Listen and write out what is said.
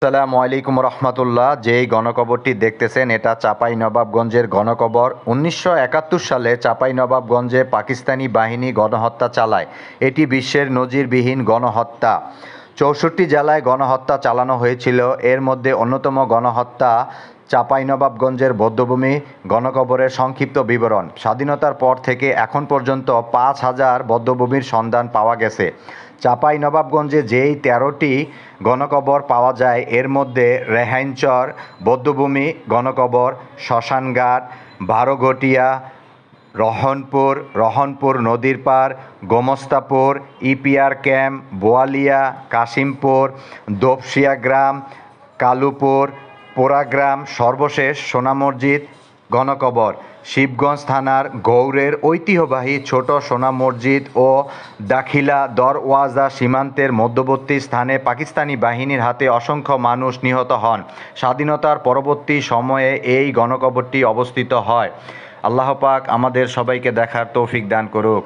আসসালামু আলাইকুম রহমতুল্লাহ। যেই গণকবরটি দেখতেছেন এটা চাঁপাইনবাবগঞ্জের গণকবর। 1971 সালে চাঁপাইনবাবগঞ্জে পাকিস্তানি বাহিনী গণহত্যা চালায়। এটি বিশ্বের নজিরবিহীন গণহত্যা। 64 জেলায় গণহত্যা চালানো হয়েছিল। এর মধ্যে অন্যতম গণহত্যা চাঁপাইনবাবগঞ্জের বধ্যভূমি গণকবরের সংক্ষিপ্ত বিবরণ। স্বাধীনতার পর থেকে এখন পর্যন্ত 5,000 বধ্যভূমির সন্ধান পাওয়া গেছে। চাঁপাইনবাবগঞ্জে যেই 13টি গণকবর পাওয়া যায় এর মধ্যে রেহাইনচর বধ্যভূমি গণকবর, শ্মশানঘাট, বারোঘটিয়া, রহনপুর নদীর পার, গোমস্তাপুর, ইপিআর ক্যাম্প, বোয়ালিয়া, কাশিমপুর, দোপসিয়া গ্রাম, কালুপুর, পোড়াগ্রাম, সর্বশেষ সোনা মসজিদ গণকবর। শিবগঞ্জ থানার গৌড়ের ঐতিহ্যবাহী ছোট সোনা মসজিদ ও দাখিলা দরওয়াজা সীমান্তের মধ্যবর্তী স্থানে পাকিস্তানি বাহিনীর হাতে অসংখ্য মানুষ নিহত হন। স্বাধীনতার পরবর্তী সময়ে এই গণকবরটি অবস্থিত হয়। আল্লাহ পাক আমাদের সবাইকে দেখার তৌফিক দান করুক।